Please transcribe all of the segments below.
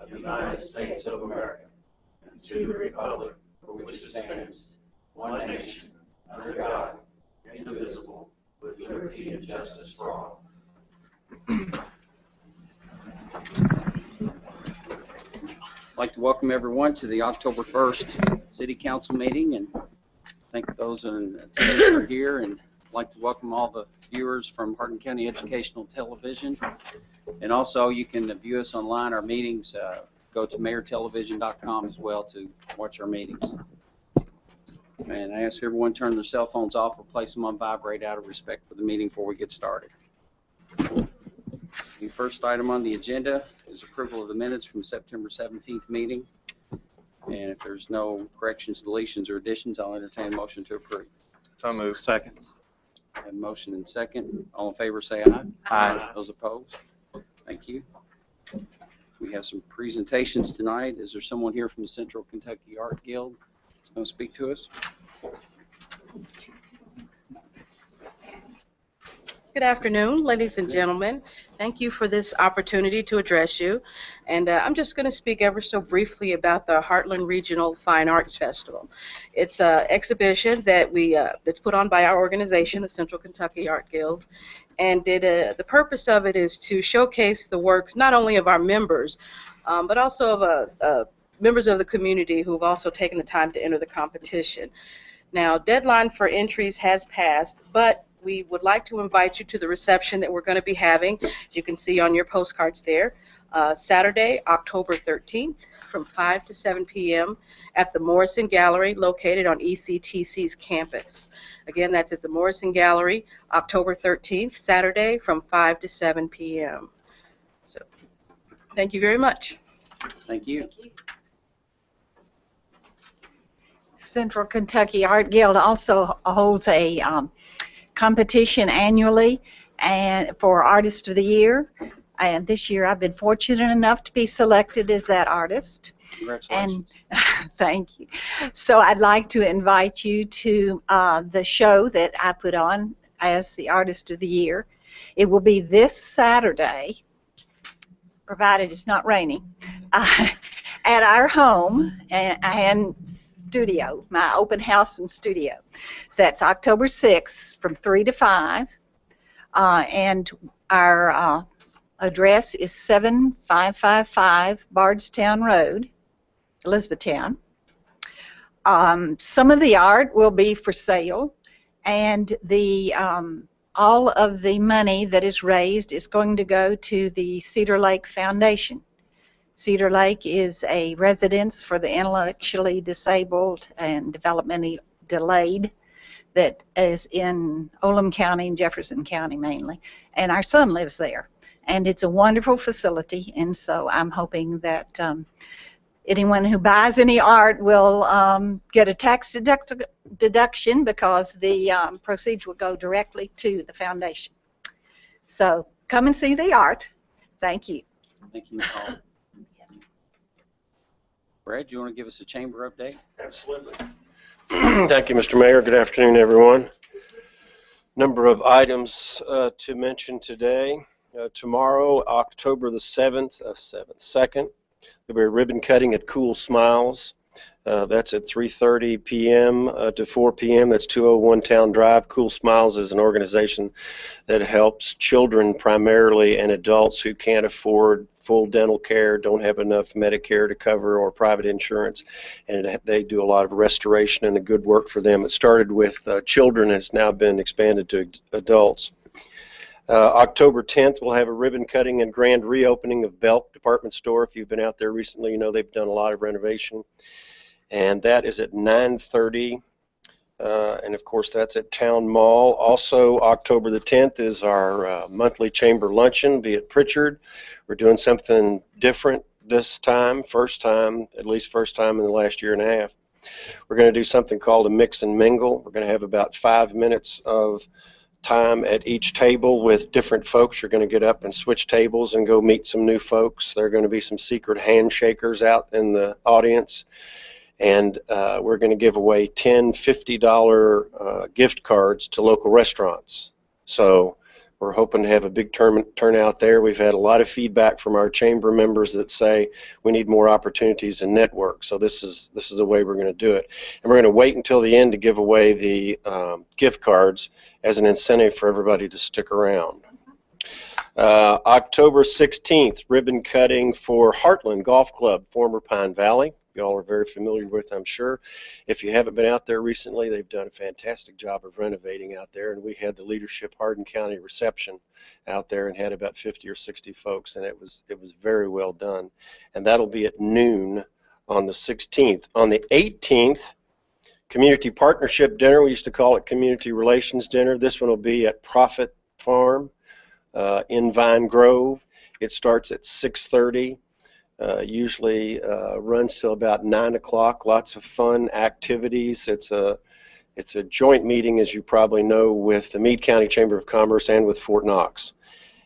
of the United States of America and to the republic for which it stands, one nation, under God, indivisible, with liberty and justice for all. I'd like to welcome everyone to the October 1st City Council meeting, and thank those in attendance who are here, and I'd like to welcome all the viewers from Hardin County Educational Television. And also you can view us online, our meetings. Go to mayortelevision.com as well to watch our meetings. And I ask everyone to turn their cell phones off or place them on vibrate out of respect for the meeting before we get started. The first item on the agenda is approval of the minutes from September 17th meeting. And if there's no corrections, deletions, or additions, I'll entertain a motion to approve. So moved. Second. I have a motion and second. All in favor say aye. Aye. Those opposed? Thank you. We have some presentations tonight. Is there someone here from the Central Kentucky Art Guild that's going to speak to us? Good afternoon, ladies and gentlemen. Thank you for this opportunity to address you. And I'm just going to speak ever so briefly about the Heartland Regional Fine Arts Festival. It's an exhibition that that's put on by our organization, the Central Kentucky Art Guild. And the purpose of it is to showcase the works not only of our members, but also of members of the community who have also taken the time to enter the competition. Now, deadline for entries has passed, but we would like to invite you to the reception that we're going to be having, as you can see on your postcards there, Saturday, October 13th from 5 to 7 p.m. at the Morrison Gallery located on ECTC's campus. Again, that's at the Morrison Gallery, October 13th, Saturday from 5 to 7 p.m. So, thank you very much. Thank you. Thank you. Central Kentucky Art Guild also holds a competition annually and for Artist of the Year. And this year I've been fortunate enough to be selected as that artist. Congratulations. And thank you. So I'd like to invite you to the show that I put on as the Artist of the Year. It will be this Saturday, provided it's not raining, at our home and studio, my open house and studio. So that's October 6th from 3 to 5. And our address is 7555 Bardstown Road, Elizabethtown. Some of the art will be for sale, and the all of the money that is raised is going to go to the Cedar Lake Foundation. Cedar Lake is a residence for the intellectually disabled and developmentally delayed that is in Olam County and Jefferson County mainly, and our son lives there. And it's a wonderful facility, and so I'm hoping that anyone who buys any art will get a tax deduction because the proceeds will go directly to the foundation. So come and see the art. Thank you. Thank you, Nicole. Brad, do you want to give us a chamber update? Absolutely. Thank you, Mr. Mayor. Good afternoon, everyone. Number of items to mention today. Tomorrow, October the 7th, 2nd, there'll be a ribbon cutting at Cool Smiles. That's at 3:30 p.m. To 4 p.m. That's 201 Town Drive. Cool Smiles is an organization that helps children primarily and adults who can't afford full dental care, don't have enough Medicare to cover or private insurance, and they do a lot of restoration and a good work for them. It started with children and it's now been expanded to adults. October 10th, we'll have a ribbon cutting and grand reopening of Belk Department Store. If you've been out there recently, you know they've done a lot of renovation. And that is at 9:30. And of course, that's at Town Mall. Also, October the 10th is our monthly chamber luncheon, be at Pritchard. We're doing something different this time, at least first time in the last year and a half. We're going to do something called a mix and mingle. We're going to have about 5 minutes of time at each table with different folks. You're going to get up and switch tables and go meet some new folks. There are going to be some secret handshakers out in the audience. And we're going to give away 10 $50 gift cards to local restaurants. So We're hoping to have a big turnout there. We've had a lot of feedback from our chamber members that say we need more opportunities in network. So this is the way we're going to do it. And we're going to wait until the end to give away the gift cards as an incentive for everybody to stick around. October 16th, ribbon cutting for Heartland Golf Club, former Pine Valley. Y'all are very familiar with, I'm sure. If you haven't been out there recently, they've done a fantastic job of renovating out there, and we had the Leadership Hardin County reception out there and had about 50 or 60 folks, and it was very well done. And that'll be at noon on the 16th. On the 18th, Community Partnership Dinner. We used to call it Community Relations Dinner. This one will be at Profit Farm in Vine Grove. It starts at 6:30. Usually runs till about 9 o'clock. Lots of fun activities. It's a joint meeting, as you probably know, with the Meade County Chamber of Commerce and with Fort Knox.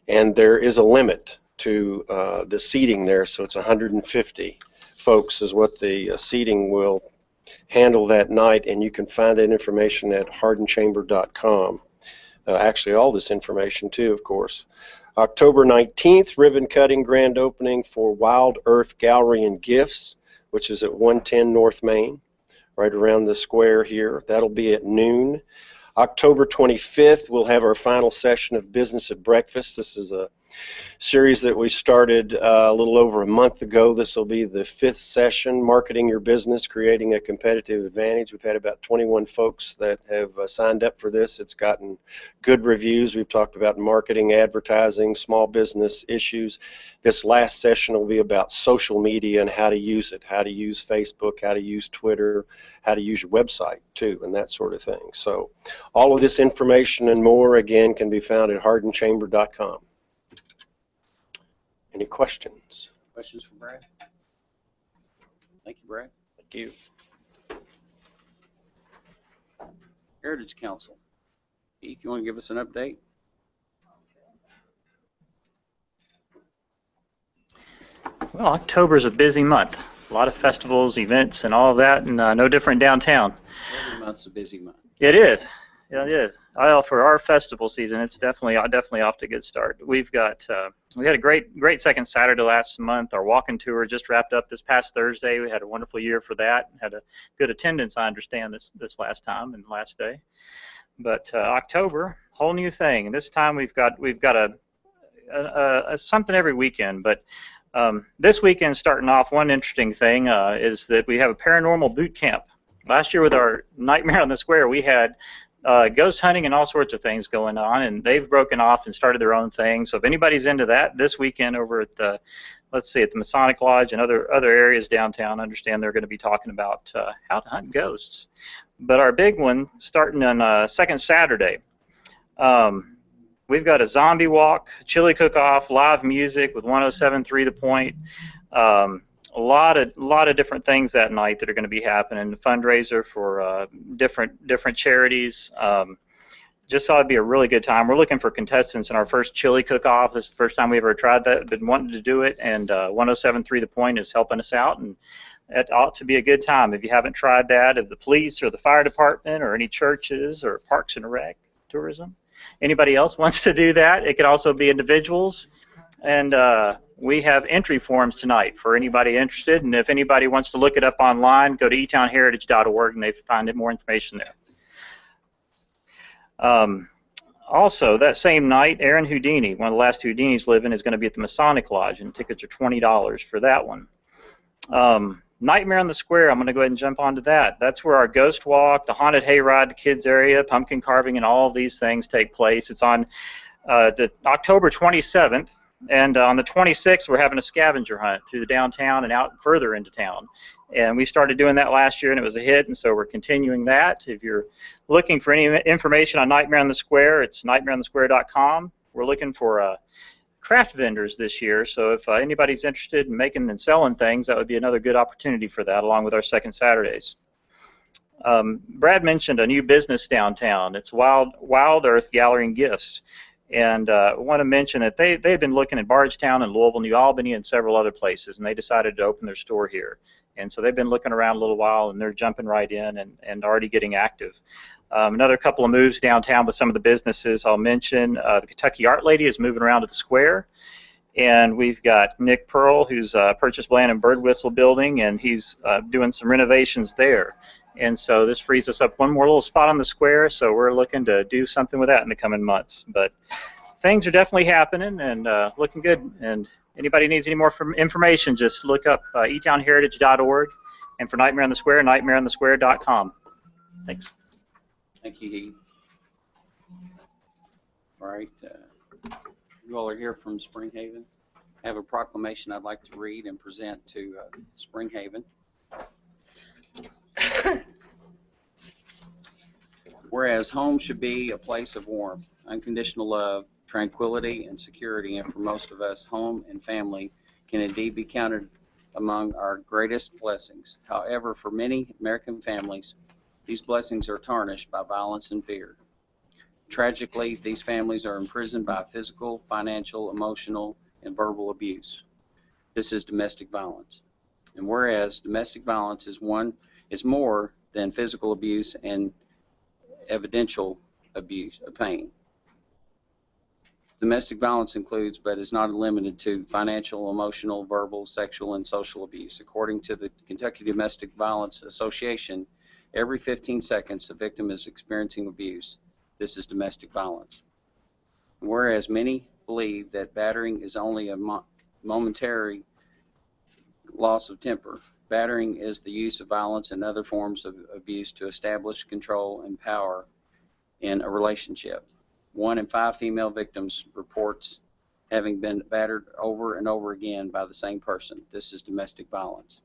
And there is a limit to the seating there, so it's 150 folks is what the seating will handle that night, and you can find that information at hardinchamber.com. Actually, all this information too, of course. October 19th, ribbon cutting grand opening for Wild Earth Gallery and Gifts, which is at 110 North Main, right around the square here. That'll be at noon. October 25th, we'll have our final session of Business at Breakfast. This is a series that we started a little over a month ago. This will be the 5th session, Marketing Your Business, Creating a Competitive Advantage. We've had about 21 folks that have signed up for this. It's gotten good reviews. We've talked about marketing, advertising, small business issues. This last session will be about social media and how to use it, how to use Facebook, how to use Twitter, how to use your website too, and that sort of thing. So all of this information and more, again, can be found at hardinchamber.com. Any questions? Questions for Brad? Thank you, Brad. Thank you. Heritage Council. Keith, you want to give us an update? Well, October is a busy month. A lot of festivals, events, and all of that, and no different downtown. Every month's a busy month. It is. Yeah, it is. For our festival season, it's definitely off to a good start. We've got we had a great second Saturday last month. Our walking tour just wrapped up this past Thursday. We had a wonderful year for that. Had a good attendance, I understand, this last time and last day. But October, whole new thing. This time we've got a something every weekend. But this weekend, starting off, one interesting thing is that we have a paranormal boot camp. Last year with our Nightmare on the Square, we had ghost hunting and all sorts of things going on, and they've broken off and started their own thing. So if anybody's into that, this weekend over at the, let's see, at the Masonic Lodge and other areas downtown, I understand they're going to be talking about how to hunt ghosts. But our big one, starting on second Saturday, we've got a zombie walk, chili cook-off, live music with 107.3 The Point. A lot of different things that night that are going to be happening. A fundraiser for different charities. Just thought it'd be a really good time. We're looking for contestants in our first chili cook-off. This is the first time we ever tried that. Been wanting to do it, and 107.3 The Point is helping us out, and it ought to be a good time. If you haven't tried that, if the police or the fire department or any churches or Parks and Rec, tourism, anybody else wants to do that, it could also be individuals. And we have entry forms tonight for anybody interested, and if anybody wants to look it up online, go to etownheritage.org and they find more information there. Also, that same night, Aaron Houdini, one of the last Houdinis living, is going to be at the Masonic Lodge, and tickets are $20 for that one. Nightmare on the Square, I'm going to go ahead and jump onto that. That's where our ghost walk, the haunted hayride, the kids area, pumpkin carving, and all of these things take place. It's on the October 27th. And on the 26th, we're having a scavenger hunt through the downtown and out further into town. And we started doing that last year, and it was a hit, and so we're continuing that. If you're looking for any information on Nightmare on the Square, it's nightmareonthesquare.com. We're looking for craft vendors this year, so if anybody's interested in making and selling things, that would be another good opportunity for that, along with our second Saturdays. Brad mentioned a new business downtown. It's Wild Earth Gallery and Gifts. And I want to mention that they've been looking at Bardstown and Louisville, New Albany, and several other places, and they decided to open their store here. And so they've been looking around a little while, and they're jumping right in and already getting active. Another couple of moves downtown with some of the businesses I'll mention. The Kentucky Art Lady is moving around to the square. And we've got Nick Pearl, who's purchased land in Bird Whistle Building, and he's doing some renovations there. And so this frees us up one more little spot on the square, so we're looking to do something with that in the coming months. But things are definitely happening and looking good. And anybody needs any more information, just look up etownheritage.org. And for Nightmare on the Square, nightmareonthesquare.com. Thanks. Thank you, Heath. All right. You all are here from Spring Haven. I have a proclamation I'd like to read and present to Spring Haven. Whereas home should be a place of warmth, unconditional love, tranquility, and security, and for most of us, home and family can indeed be counted among our greatest blessings. However, for many American families, these blessings are tarnished by violence and fear. Tragically, these families are imprisoned by physical, financial, emotional, and verbal abuse. This is domestic violence. And whereas domestic violence is more than physical abuse and evidential abuse of pain. Domestic violence includes, but is not limited to, financial, emotional, verbal, sexual, and social abuse. According to the Kentucky Domestic Violence Association, every 15 seconds a victim is experiencing abuse. This is domestic violence. Whereas many believe that battering is only a momentary loss of temper, battering is the use of violence and other forms of abuse to establish control and power in a relationship. 1 in 5 female victims reports having been battered over and over again by the same person. This is domestic violence.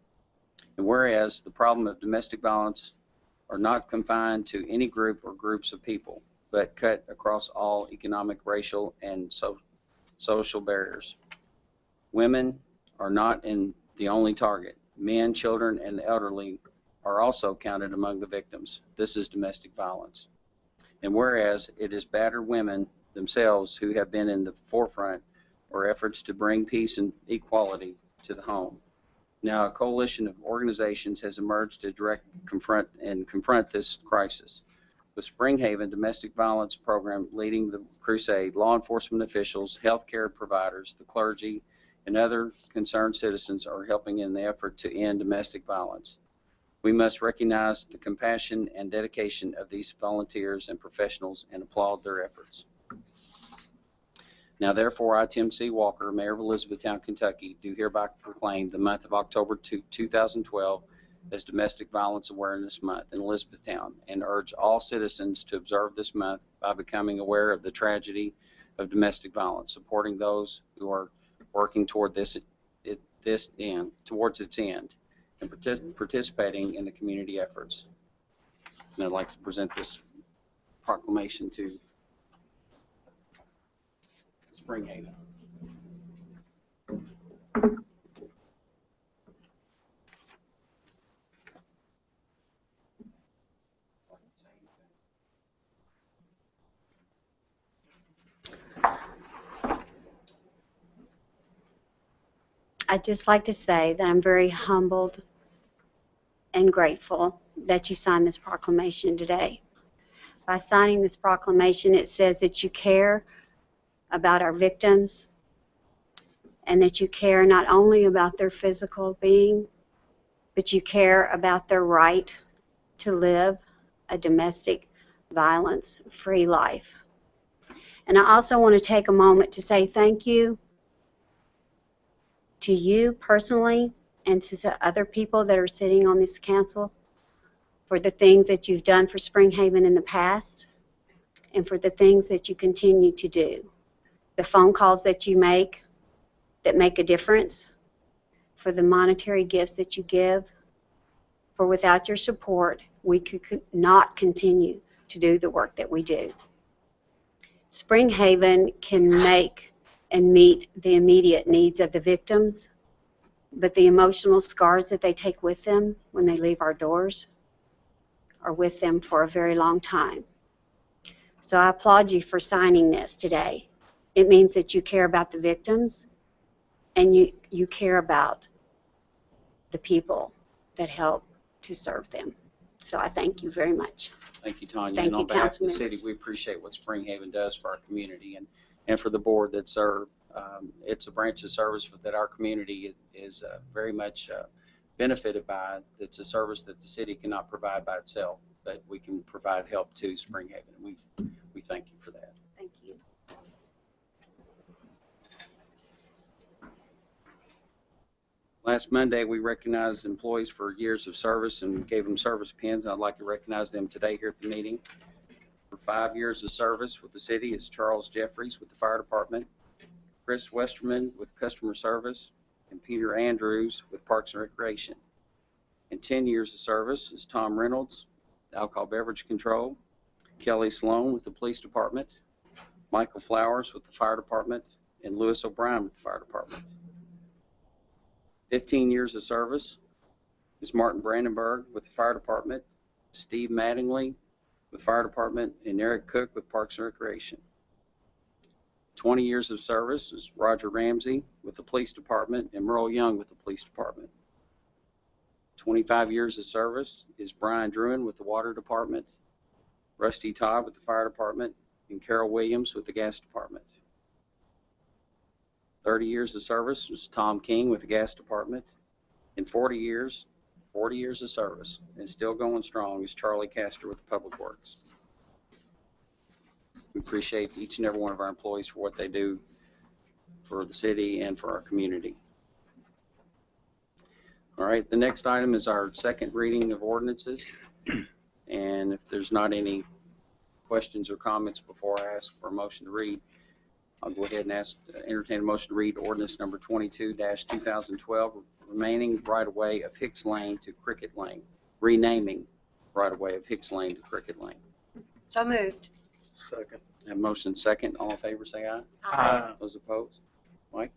And whereas the problem of domestic violence are not confined to any group or groups of people, but cut across all economic, racial, and social barriers. Women are not the only target. Men, children, and the elderly are also counted among the victims. This is domestic violence. And whereas it is battered women themselves who have been in the forefront or efforts to bring peace and equality to the home. Now a coalition of organizations has emerged to confront this crisis. With Spring Haven Domestic Violence Program leading the crusade, law enforcement officials, healthcare providers, the clergy, and other concerned citizens are helping in the effort to end domestic violence. We must recognize the compassion and dedication of these volunteers and professionals and applaud their efforts. Now therefore, I, Tim C. Walker, Mayor of Elizabethtown, Kentucky, do hereby proclaim the month of October 2012 as Domestic Violence Awareness Month in Elizabethtown, and urge all citizens to observe this month by becoming aware of the tragedy of domestic violence, supporting those who are working toward towards its end, and participating in the community efforts. And I'd like to present this proclamation to Spring Haven. I'd just like to say that I'm very humbled and grateful that you signed this proclamation today. By signing this proclamation, it says that you care about our victims and that you care not only about their physical being, but you care about their right to live a domestic violence-free life. And I also want to take a moment to say thank you to you personally and to other people that are sitting on this council for the things that you've done for Spring Haven in the past and for the things that you continue to do. The phone calls that you make that make a difference, for the monetary gifts that you give, for without your support, we could not continue to do the work that we do. Spring Haven can make and meet the immediate needs of the victims, but the emotional scars that they take with them when they leave our doors are with them for a very long time. So I applaud you for signing this today. It means that you care about the victims and you care about the people that help to serve them. So I thank you very much. Thank you, Tanya. Thank And on you, behalf of the Councilman. city, we appreciate what Springhaven does for our community and for the board that serve. It's a branch of service that our community is very much benefited by. It's a service that the city cannot provide by itself, but we can provide help to Springhaven. And we thank you for that. Thank you. Last Monday, we recognized employees for years of service and gave them service pins. I'd like to recognize them today here at the meeting. For 5 years of service with the city is Charles Jeffries with the fire department, Chris Westerman with customer service, and Peter Andrews with Parks and Recreation. And 10 years of service is Tom Reynolds, alcohol beverage control, Kelly Sloan with the police department, Michael Flowers with the fire department, and Lewis O'Brien with the fire department. 15 years of service is Martin Brandenburg with the fire department, Steve Mattingly with fire department, and Eric Cook with Parks and Recreation. 20 years of service is Roger Ramsey with the police department and Merle Young with the police department. 25 years of service is Brian Druin with the water department, Rusty Todd with the fire department, and Carol Williams with the gas department. 30 years of service was Tom King with the gas department, and 40 years of service, and still going strong, is Charlie Castor with the public works. We appreciate each and every one of our employees for what they do for the city and for our community. All right, the next item is our second reading of ordinances, and if there's not any questions or comments before I ask for a motion to read, I'll go ahead and entertain a motion to read ordinance number 22-2012, remaining right-of-way of Hicks Lane to Cricket Lane, renaming right-of-way of Hicks Lane to Cricket Lane. So moved. Second. Have motion second. All in favor, say aye. Aye. Those opposed? Mike?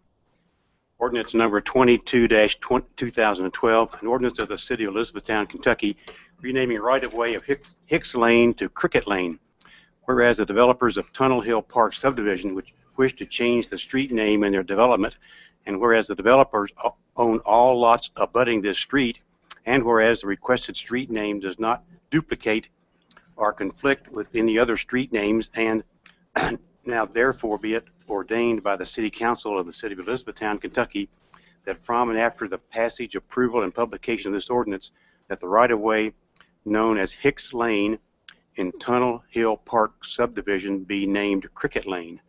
Ordinance number 22-2012, an ordinance of the city of Elizabethtown, Kentucky, renaming right-of-way of Hicks Lane to Cricket Lane. Whereas the developers of Tunnel Hill Park subdivision, which wish to change the street name in their development, and whereas the developers own all lots abutting this street, and whereas the requested street name does not duplicate or conflict with any other street names, and now therefore be it ordained by the City Council of the City of Elizabethtown, Kentucky, that from and after the passage, approval, and publication of this ordinance, that the right-of-way known as Hicks Lane in Tunnel Hill Park subdivision be named Cricket Lane.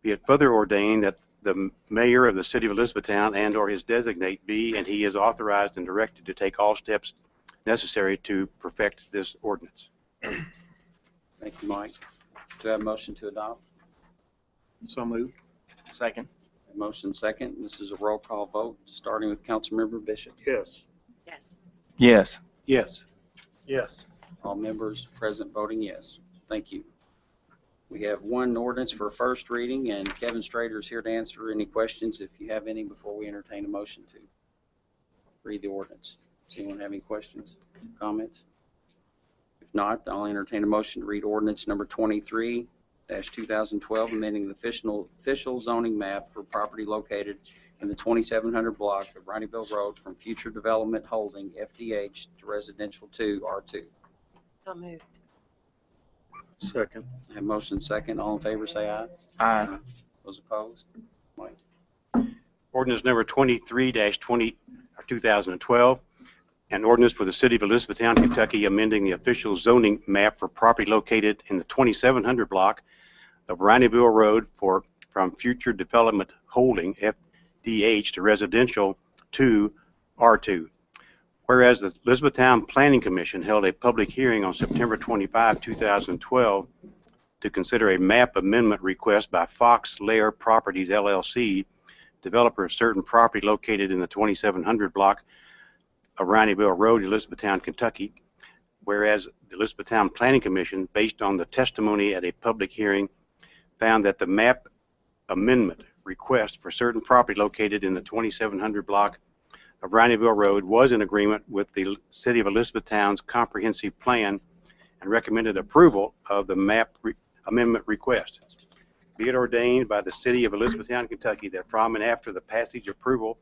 Be it further ordained that the mayor of the city of Elizabethtown and or his designate be and he is authorized and directed to take all steps necessary to perfect this ordinance. Thank you, Mike. Do I have a motion to adopt? So moved. Second. Have motion second. This is a roll call vote, starting with Councilmember Bishop. Yes. Yes. Yes. Yes. Yes. All members present voting yes. Thank you. We have one ordinance for first reading, and Kevin Strader is here to answer any questions if you have any before we entertain a motion to read the ordinance. Does anyone have any questions, comments? If not, I'll entertain a motion to read ordinance number 23-2012, amending the official zoning map for property located in the 2700 block of Rineyville Road from Future Development Holding, FDH, to Residential 2, R2. So moved. Second. I have motion second. All in favor, say aye. Aye. Those opposed? Mike? Ordinance number 23-2012, an ordinance for the city of Elizabethtown, Kentucky, amending the official zoning map for property located in the 2700 block of Rineyville Road from Future Development Holding, FDH, to Residential 2, R2. Whereas the Elizabethtown Planning Commission held a public hearing on September 25, 2012 to consider a map amendment request by Fox Lair Properties, LLC, developer of certain property located in the 2700 block of Rineyville Road, Elizabethtown, Kentucky. Whereas the Elizabethtown Planning Commission, based on the testimony at a public hearing, found that the map amendment request for certain property located in the 2700 block of Rineyville Road was in agreement with the City of Elizabethtown's comprehensive plan and recommended approval of the map amendment request. Be it ordained by the City of Elizabethtown, Kentucky, that from and after the passage, approval,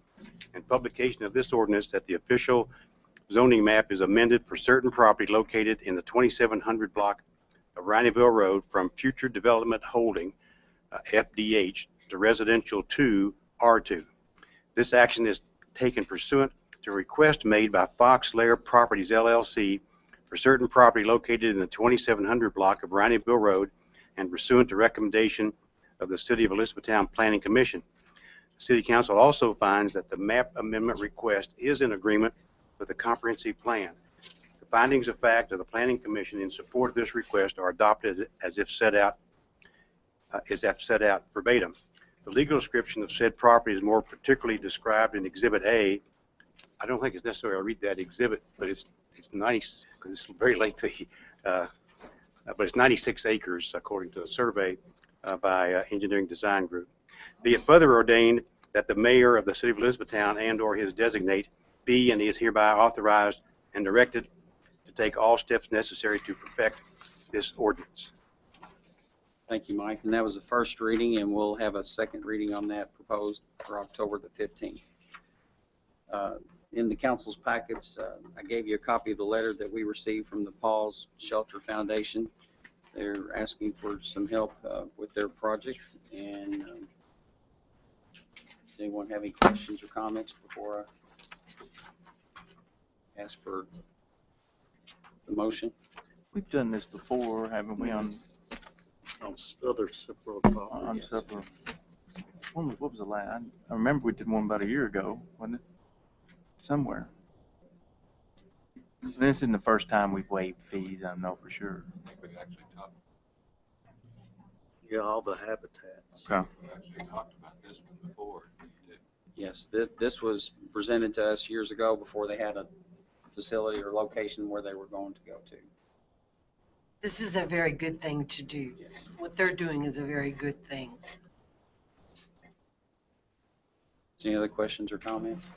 and publication of this ordinance, that the official zoning map is amended for certain property located in the 2700 block of Rineyville Road from Future Development Holding, FDH, to Residential 2, R2. This action is taken pursuant to a request made by Fox Lair Properties, LLC, for certain property located in the 2700 block of Rineyville Road and pursuant to recommendation of the City of Elizabethtown Planning Commission. The City Council also finds that the map amendment request is in agreement with the comprehensive plan. The findings of fact of the Planning Commission in support of this request are adopted as if set out verbatim. The legal description of said property is more particularly described in Exhibit A. I don't think it's necessary to read that exhibit, but it's nice because it's very lengthy. But it's 96 acres according to a survey by Engineering Design Group. Be it further ordained that the mayor of the City of Elizabethtown and/or his designate be and is hereby authorized and directed to take all steps necessary to perfect this ordinance. Thank you, Mike. And that was the first reading, and we'll have a second reading on that proposed for October the 15th. In the council's packets, I gave you a copy of the letter that we received from the Paws Shelter Foundation. They're asking for some help with their project. And does anyone have any questions or comments before I ask for the motion? We've done this before, haven't we, on Other separate properties. separate. What was the last? I remember we did one about a year ago, wasn't it? Somewhere. This isn't the first time we've waived fees, I know for sure. I think we actually talked. Yeah, all the habitats. Okay. We actually talked about this one before. Yes, this was presented to us years ago before they had a facility or location where they were going to go to. This is a very good thing to do. Yes. What they're doing is a very good thing. Any other questions or comments?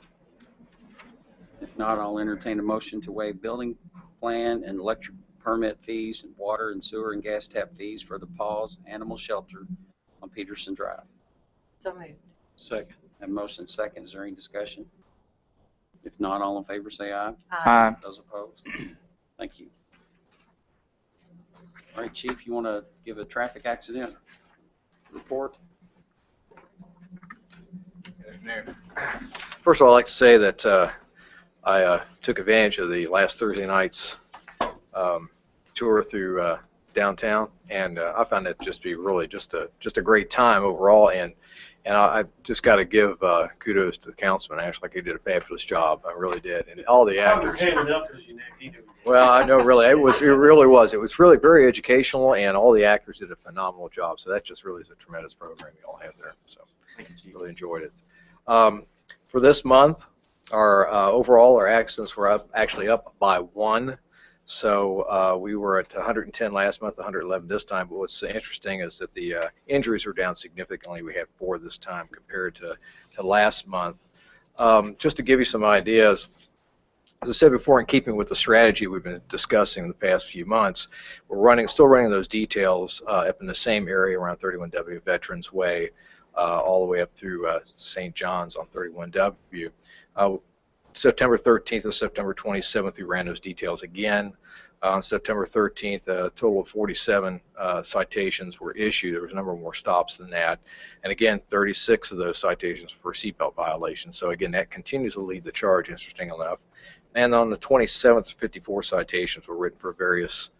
If not, I'll entertain a motion to waive building plan and electric permit fees and water and sewer and gas tap fees for the Paws Animal Shelter on Peterson Drive. So moved. Second. Have a motion second. Is there any discussion? If not, all in favor say aye. Aye. Those opposed? Thank you. All right, Chief, you want to give a traffic accident report? First of all, I'd like to say that I took advantage of the last Thursday night's tour through downtown, and I found it just to be really just a great time overall. And I just got to give kudos to the councilman. Actually, he did a fabulous job. I really did, and all the actors. Well, I know, really, it really was. It was really very educational, and all the actors did a phenomenal job. So that just really is a tremendous program you all have there. So really enjoyed it. For this month, our overall our accidents were actually up by 1. So we were at 110 last month, 111 this time. But what's interesting is that the injuries are down significantly. We had 4 this time compared to last month. Just to give you some ideas, as I said before, in keeping with the strategy we've been discussing the past few months, we're still running those details up in the same area around 31W Veterans Way, all the way up through St. John's on 31W. September 13th and September 27th, we ran those details again. On September 13th, a total of 47 citations were issued. There was a number more stops than that. And again, 36 of those citations for seatbelt violations. So again, that continues to lead the charge, interesting enough. And on the 27th, 54 citations were written for various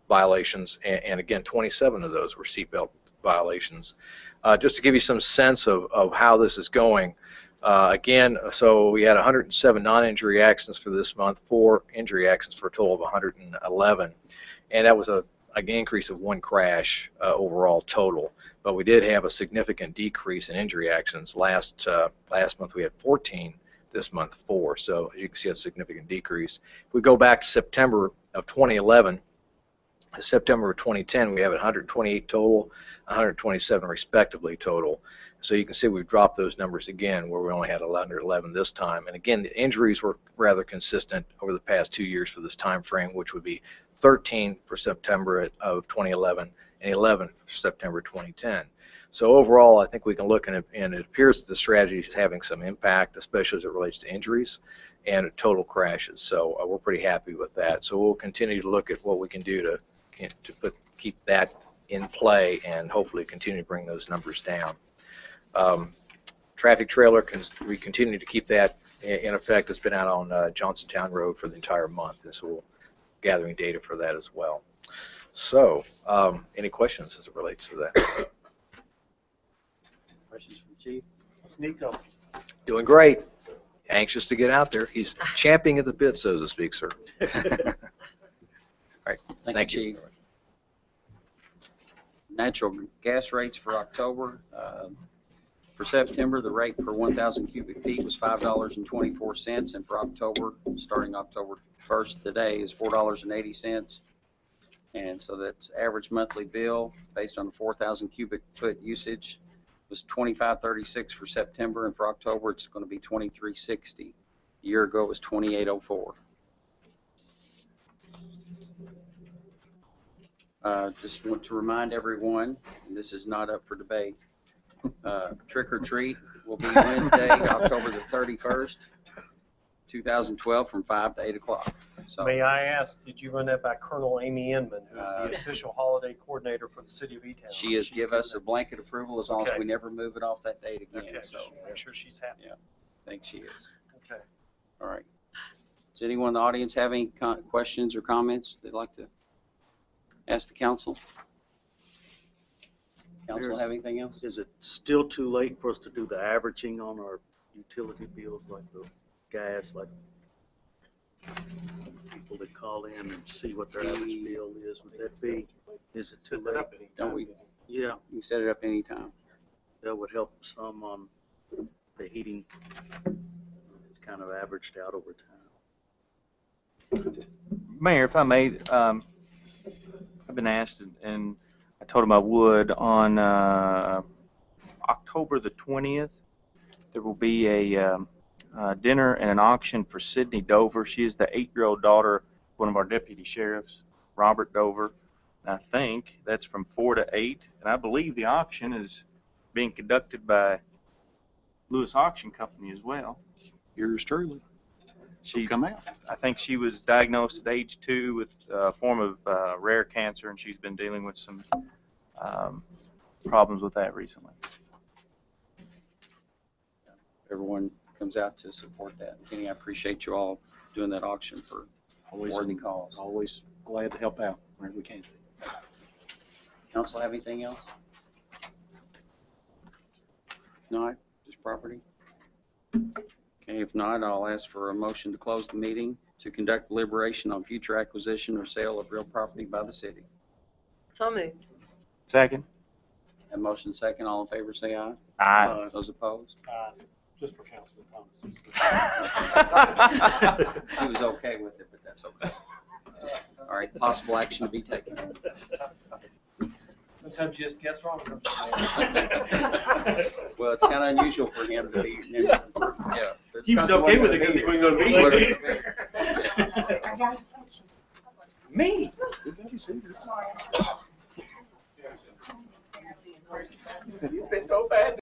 violations. And again, 27 of those were seatbelt violations. Just to give you some sense of how this is going, again, so we had 107 non-injury accidents for this month, 4 injury accidents for a total of 111. And that was an increase of 1 crash overall total. But we did have a significant decrease in injury accidents. Last month we had 14, this month 4. So as you can see, a significant decrease. If we go back to September of 2011, September of 2010, we have 128 total, 127 respectively total. So you can see we've dropped those numbers again, where we only had 11 this time. And again, the injuries were rather consistent over the past 2 years for this time frame, which would be 13 for September of 2011 and 11 for September 2010. So overall, I think we can look and it appears that the strategy is having some impact, especially as it relates to injuries and total crashes. So we're pretty happy with that. So we'll continue to look at what we can do to keep that in play and hopefully continue to bring those numbers down. Traffic trailer, we continue to keep that in effect. It's been out on Johnsontown Road for the entire month, and so we're gathering data for that as well. So any questions as it relates to that? Questions from the chief? Nico. Doing great. Anxious to get out there. He's champing at the bit, so to speak, sir. All right. Thank you. Chief. Natural gas rates for October. For September, the rate per 1,000 cubic feet was $5.24, and for October, starting October 1st today, is $4.80. And so that's average monthly bill based on the 4,000 cubic foot usage was $25.36 for September, and for October it's going to be $23.60. A year ago it was $28.04. Just want to remind everyone, and this is not up for debate, trick or treat will be Wednesday, October the 31st, 2012, from 5 to 8 o'clock. So, May I ask, did you run that by Colonel Amy Inman, who's the official holiday coordinator for the city of E-Town? she has given us a blanket approval as long as Okay. we never move it off that date again. Okay, So just make sure she's happy. yeah, I think she is. Okay. All right. Does anyone in the audience have any questions or comments they'd like to ask the council? Council have anything else? Is it still too late for us to do the averaging on our utility bills, like the gas, like people that call in and see what their average bill is? Would that be, is it too late? Don't we? Yeah, You can set it up anytime. that would help some on the heating. It's kind of averaged out over time. Mayor, if I may, I've been asked, and I told him I would, on October the 20th, there will be a dinner and an auction for Sydney Dover. She is the 8-year-old daughter of one of our deputy sheriffs, Robert Dover. And I think that's from 4 to 8. And I believe the auction is being conducted by Lewis Auction Company as well. Yours truly. She Come out. I think she was diagnosed at age 2 with a form of rare cancer, and she's been dealing with some problems with that recently. Everyone comes out to support that. Kenny, I appreciate you all doing that auction for worthy cause. Always glad to help out whenever we can. Council have anything else? No, just property? Okay, if not, I'll ask for a motion to close the meeting to conduct deliberation on future acquisition or sale of real property by the city. So moved. Second. Have motion second. All in favor, say aye. Aye. Those opposed? Just for Councilman Thomas. He was okay with it, but that's okay. All right, possible action to be taken. Sometimes you just guess wrong. Well, it's kind of unusual for him to be, yeah. He was okay with it because he wasn't going to be here. Me? You've been so bad.